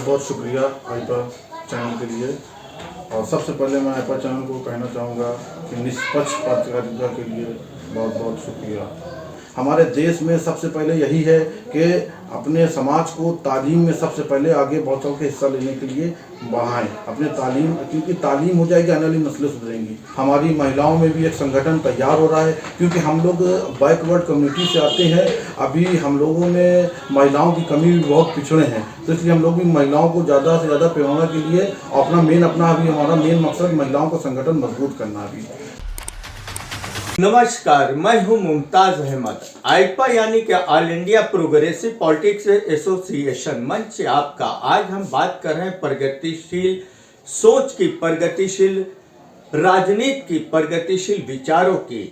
बहुत शुक्रिया आईपा चैनल के लिए। और सबसे पहले मैं आईपा चैनल को कहना चाहूँगा कि निष्पक्ष पत्रकारिता के लिए बहुत बहुत शुक्रिया। हमारे देश में सबसे पहले यही है कि अपने समाज को तालीम में सबसे पहले आगे बढ़ चढ़ के हिस्सा लेने के लिए बढ़ाएं अपने तालीम, क्योंकि तालीम हो जाएगी आने वाली नस्लें सुधरेंगी। हमारी महिलाओं में भी एक संगठन तैयार हो रहा है, क्योंकि हम लोग बैकवर्ड कम्युनिटी से आते हैं। अभी हम लोगों में महिलाओं की कमी भी बहुत पिछड़े हैं, तो इसलिए हम लोग भी महिलाओं को ज़्यादा से ज़्यादा प्रेरणा के लिए अपना अभी हमारा मेन मकसद महिलाओं का संगठन मजबूत करना भी। नमस्कार, मैं हूं मुमताज अहमद। आईपा यानी कि all India progressive politics association मंच से आपका। आज हम बात कर रहे हैं प्रगतिशील सोच की, प्रगतिशील राजनीति की, प्रगतिशील विचारों की।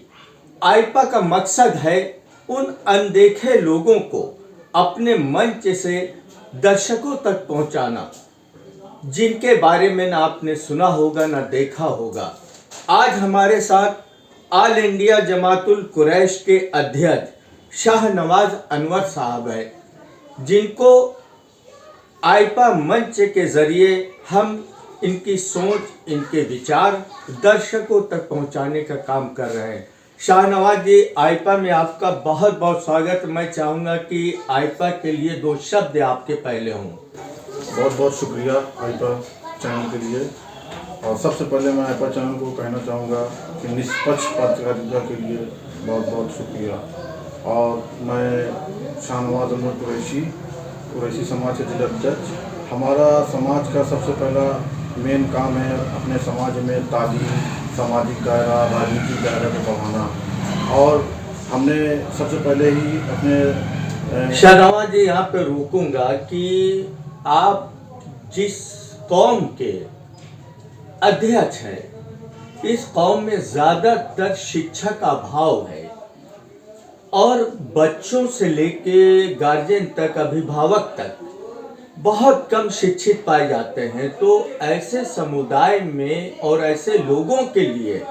आईपा का मकसद है उन अनदेखे लोगों को अपने मंच से दर्शकों तक पहुंचाना, जिनके बारे में ना आपने सुना होगा ना देखा होगा। आज हमारे साथ ऑल इंडिया जमातुल कुरैश के अध्यक्ष शाहनवाज अनवर साहब है, जिनको आईपा मंच के जरिए हम इनकी सोच, इनके विचार दर्शकों तक पहुंचाने का काम कर रहे हैं। शाहनवाज जी, आईपा में आपका बहुत बहुत स्वागत। मैं चाहूँगा कि आईपा के लिए दो शब्द आपके पहले हों। बहुत बहुत शुक्रिया आईपा चैनल के लिए। और सबसे पहले मैं आईपा चैनल को कहना चाहूँगा कि निष्पक्ष पत्रकारिता के लिए बहुत बहुत शुक्रिया। और मैं शाहनवाज अनवर कुरैशी समाज के जिला अध्यक्ष। हमारा समाज का सबसे पहला मेन काम है अपने समाज में तालीम, सामाजिक दायरा, राजनीतिक दायरा को बढ़ाना। और हमने सबसे पहले ही अपने शाहनवाज जी यहाँ पे रोकूंगा कि आप जिस कौम के अध्यक्ष है, इस कौम में ज़्यादातर शिक्षा का अभाव है और बच्चों से लेके गार्जियन तक, अभिभावक तक बहुत कम शिक्षित पाए जाते हैं। तो ऐसे समुदाय में और ऐसे लोगों के लिए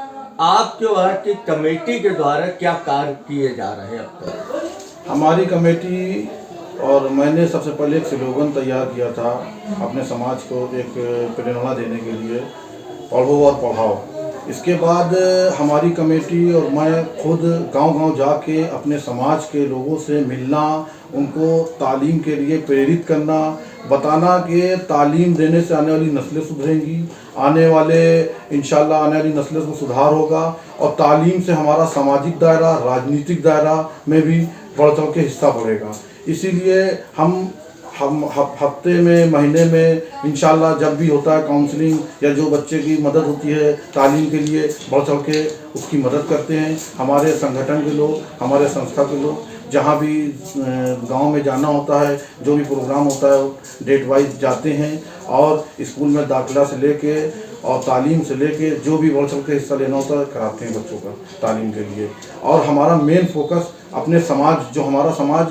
आपके वहाँ की कमेटी के द्वारा क्या कार्य किए जा रहे हैं अब तक? हमारी कमेटी और मैंने सबसे पहले एक स्लोगन तैयार किया था अपने समाज को एक प्रेरणा देने के लिए, पढ़ो और पढ़ाओ। इसके बाद हमारी कमेटी और मैं खुद गांव-गांव जाके अपने समाज के लोगों से मिलना, उनको तालीम के लिए प्रेरित करना, बताना कि तालीम देने से आने वाली नस्लें सुधरेंगी, आने वाली नस्लें को सुधार होगा। और तालीम से हमारा सामाजिक दायरा, राजनीतिक दायरा में भी बढ़ चढ़ के हिस्सा बढ़ेगा। इसीलिए हम हफ्ते में, महीने में इंशाल्लाह जब भी होता है काउंसलिंग या जो बच्चे की मदद होती है तालीम के लिए, बढ़ चढ़ के उसकी मदद करते हैं। हमारे संगठन के लोग, हमारे संस्था के लोग जहाँ भी गांव में जाना होता है, जो भी प्रोग्राम होता है डेट वाइज जाते हैं। और स्कूल में दाखिला से लेके और तालीम से लेके जो भी बढ़ चढ़ के हिस्सा लेना होता है कराते हैं बच्चों का तालीम के लिए। और हमारा मेन फोकस अपने समाज, जो हमारा समाज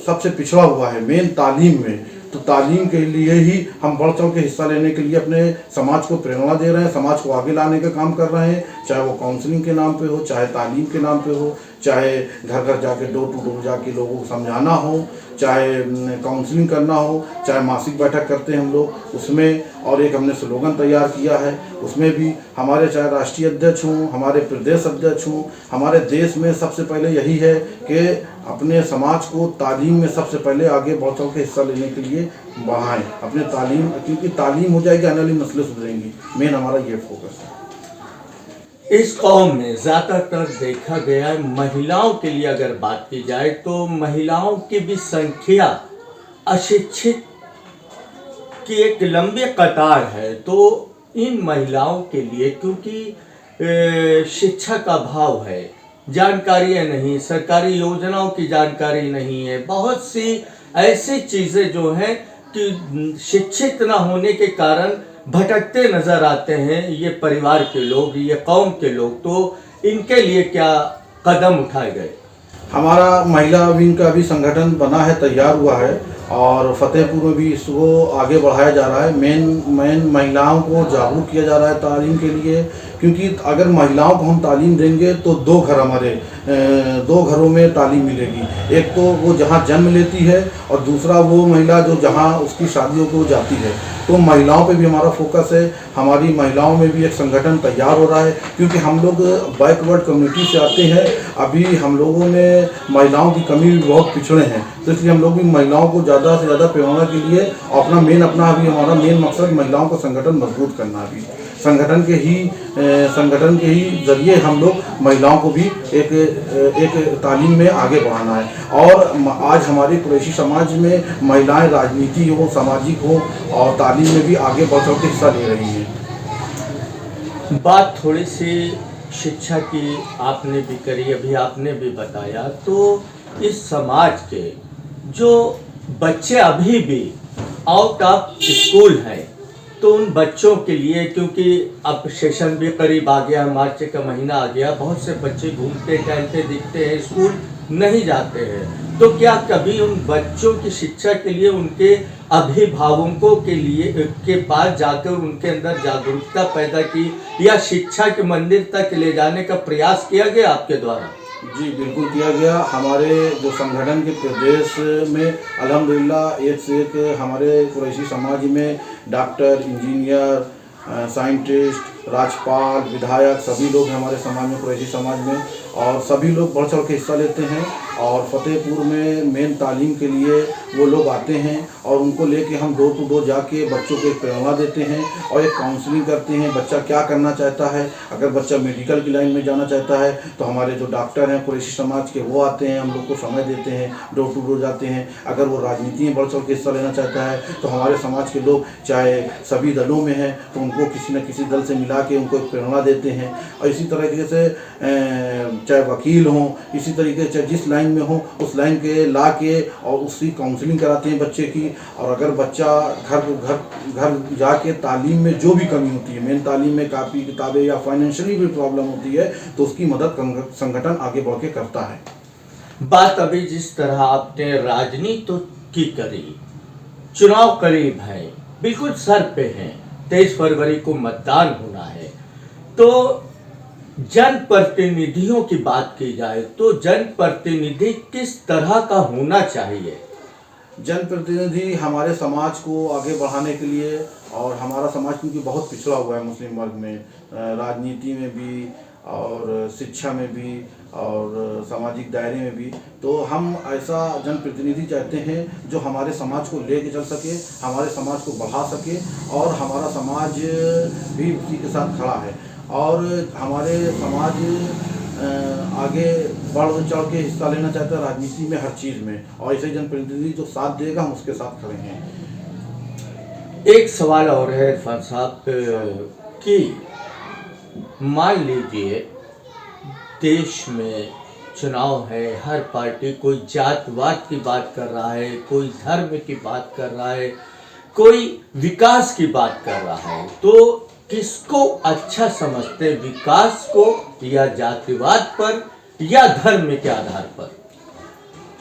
सबसे पिछड़ा हुआ है मेन तालीम में, तो तालीम के लिए ही हम बढ़ चढ़ के हिस्सा लेने के लिए अपने समाज को प्रेरणा दे रहे हैं, समाज को आगे लाने का काम कर रहे हैं। चाहे वो काउंसलिंग के नाम पे हो, चाहे तालीम के नाम पे हो, चाहे घर घर जाके डोर टू डोर जाके लोगों को समझाना हो, चाहे काउंसलिंग करना हो, चाहे मासिक बैठक करते हैं हम लोग उसमें। और एक हमने स्लोगन तैयार किया है, उसमें भी हमारे चाहे राष्ट्रीय अध्यक्ष हों, हमारे प्रदेश अध्यक्ष हों, हमारे देश में सबसे पहले यही है कि अपने समाज को तालीम में सबसे पहले आगे बढ़ चढ़ के हिस्सा लेने के लिए बढ़ाएं अपने तालीम, क्योंकि तालीम हो जाएगी आने वाली नस्लें सुधरेंगी। मेन हमारा ये फोकस है। इस कौम में ज़्यादातर देखा गया है, महिलाओं के लिए अगर बात की जाए तो महिलाओं की भी संख्या अशिक्षित की एक लंबी कतार है। तो इन महिलाओं के लिए, क्योंकि शिक्षा का अभाव है, जानकारियाँ नहीं, सरकारी योजनाओं की जानकारी नहीं है, बहुत सी ऐसी चीज़ें जो हैं कि शिक्षित न होने के कारण भटकते नजर आते हैं ये परिवार के लोग, ये कौम के लोग। तो इनके लिए क्या कदम उठाए गए? हमारा महिला विंग का भी संगठन बना है, तैयार हुआ है। और फतेहपुर में भी इसको आगे बढ़ाया जा रहा है। मेन महिलाओं को जागरूक किया जा रहा है तालीम के लिए, क्योंकि अगर महिलाओं को हम तालीम देंगे तो दो घरों में तालीम मिलेगी। एक तो वो जहाँ जन्म लेती है और दूसरा वो महिला जो जहाँ उसकी शादियों को जाती है। तो महिलाओं पे भी हमारा फोकस है। हमारी महिलाओं में भी एक संगठन तैयार हो रहा है, क्योंकि हम लोग बैकवर्ड कम्युनिटी से आते हैं। अभी हम लोगों में महिलाओं की कमी भी बहुत पिछड़े हैं, तो इसलिए हम लोग भी महिलाओं को ज़्यादा से ज़्यादा प्रेरणा के लिए अपना अभी हमारा मेन मकसद महिलाओं का संगठन मजबूत करना है। संगठन के ही जरिए हम लोग महिलाओं को भी एक तालीम में आगे बढ़ाना है। और आज हमारे कुरैशी समाज में महिलाएं राजनीति हो, सामाजिक हो और तालीम में भी आगे बढ़ चढ़ के हिस्सा ले रही हैं। बात थोड़ी सी शिक्षा की आपने भी करी, अभी आपने भी बताया, तो इस समाज के जो बच्चे अभी भी आउट ऑफ स्कूल हैं, तो उन बच्चों के लिए, क्योंकि अब सेशन भी करीब आ गया, मार्च का महीना आ गया, बहुत से बच्चे घूमते टहलते दिखते हैं, स्कूल नहीं जाते हैं, तो क्या कभी उन बच्चों की शिक्षा के लिए उनके अभिभावकों के पास जाकर उनके अंदर जागरूकता पैदा की या शिक्षा के मंदिर तक ले जाने का प्रयास किया गया आपके द्वारा? जी बिल्कुल किया गया। हमारे जो संगठन के प्रदेश में अल्हम्दुलिल्लाह एक से एक हमारे कुरैशी समाज में डॉक्टर, इंजीनियर, साइंटिस्ट, राज्यपाल, विधायक सभी लोग हैं हमारे समाज में, कुरैशी समाज में, और सभी लोग बढ़ चढ़ के हिस्सा लेते हैं। और फतेहपुर में मेन तालीम के लिए वो लोग आते हैं और उनको लेके हम डोर टू डोर जाके बच्चों को एक प्रेरणा देते हैं और एक काउंसलिंग करते हैं। बच्चा क्या करना चाहता है, अगर बच्चा मेडिकल की लाइन में जाना चाहता है तो हमारे जो डॉक्टर हैं कुरैशी समाज के वो आते हैं, हम लोग को समय देते हैं, डोर टू डोर जाते हैं। अगर वो राजनीति में बढ़ चढ़ के हिस्सा लेना चाहता है तो हमारे समाज के लोग चाहे सभी दलों में हैं तो उनको किसी न किसी दल से मिला के उनको एक प्रेरणा देते हैं। और इसी तरीके से चाहे वकील हों, इसी तरीके से जिस लाइन में हो उस लाइन के ला के और उसकी काउंसलिंग कराते हैं बच्चे की। और अगर बच्चा घर जाके तालीम में जो भी कमी होती है, मेन तालीम में कापी किताबें या फाइनेंशियली भी प्रॉब्लम होती है तो उसकी मदद संगठन आगे बढ़ के करता है। बात अभी जिस तरह आपने राजनीति की करी, चुनाव करीब है, बिल्कुल सर पे है, 23 फरवरी को मतदान होना है, तो जनप्रतिनिधियों की बात की जाए तो जनप्रतिनिधि किस तरह का होना चाहिए? जनप्रतिनिधि हमारे समाज को आगे बढ़ाने के लिए, और हमारा समाज क्योंकि बहुत पिछड़ा हुआ है मुस्लिम वर्ग में, राजनीति में भी और शिक्षा में भी और सामाजिक दायरे में भी, तो हम ऐसा जनप्रतिनिधि चाहते हैं जो हमारे समाज को लेके चल सके, हमारे समाज को बढ़ा सके और हमारा समाज भी उसी के साथ खड़ा है और हमारे समाज आगे बढ़ चढ़ के हिस्सा लेना चाहता है राजनीति में, हर चीज़ में, और ऐसे जनप्रतिनिधि जो साथ देगा हम उसके साथ खड़े हैं। एक सवाल और है इरफान साहब कि मान लीजिए देश में चुनाव है, हर पार्टी कोई जातवाद की बात कर रहा है, कोई धर्म की बात कर रहा है, कोई विकास की बात कर रहा है, तो किसको अच्छा समझते, विकास को या जातिवाद पर या धर्म के आधार पर?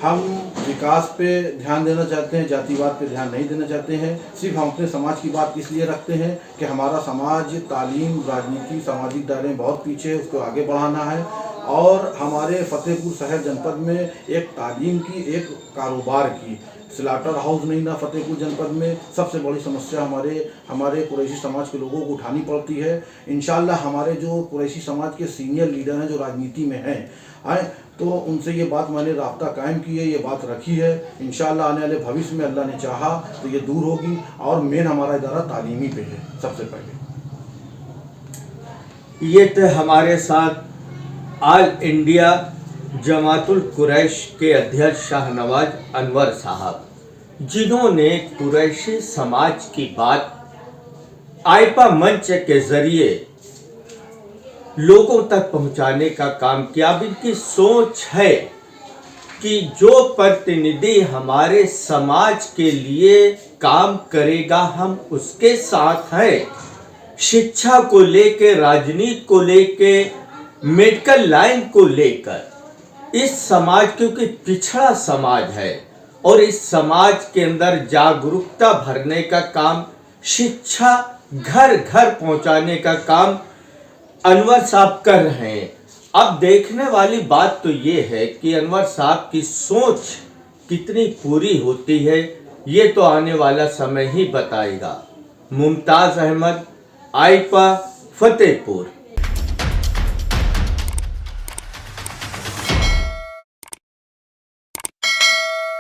हम विकास पे ध्यान देना चाहते हैं, जातिवाद पे ध्यान नहीं देना चाहते हैं। सिर्फ हम अपने समाज की बात इसलिए रखते हैं कि हमारा समाज तालीम, राजनीति, सामाजिक दायरे में बहुत पीछे है, उसको आगे बढ़ाना है। और हमारे फतेहपुर शहर जनपद में एक तालीम की, एक कारोबार की स्लाटर हाउस नहीं ना फतेहपुर जनपद में, सबसे बड़ी समस्या हमारे कुरैशी समाज के लोगों को उठानी पड़ती है। इंशाल्लाह हमारे जो कुरैशी समाज के सीनियर लीडर हैं जो राजनीति में हैं तो उनसे ये बात मैंने राब्ता कायम की है, ये बात रखी है। इंशाल्लाह आने वाले भविष्य में अल्लाह ने चाहा तो ये दूर होगी। और मेन हमारा इदारा तालीमी पे है सबसे पहले। ये तो हमारे साथ ऑल इंडिया जमातुल कुरैश के अध्यक्ष शाहनवाज अनवर साहब, जिन्होंने कुरैशी समाज की बात आइपा मंच के जरिए लोगों तक पहुंचाने का काम किया। अब इनकी सोच है कि जो प्रतिनिधि हमारे समाज के लिए काम करेगा हम उसके साथ हैं। शिक्षा को लेके, राजनीति को लेके, मेडिकल लाइन को लेकर इस समाज, क्योंकि पिछड़ा समाज है और इस समाज के अंदर जागरूकता भरने का काम, शिक्षा घर घर पहुंचाने का काम अनवर साहब कर रहे हैं। अब देखने वाली बात तो ये है कि अनवर साहब की सोच कितनी पूरी होती है, ये तो आने वाला समय ही बताएगा। मुमताज अहमद, आईपा, फतेहपुर।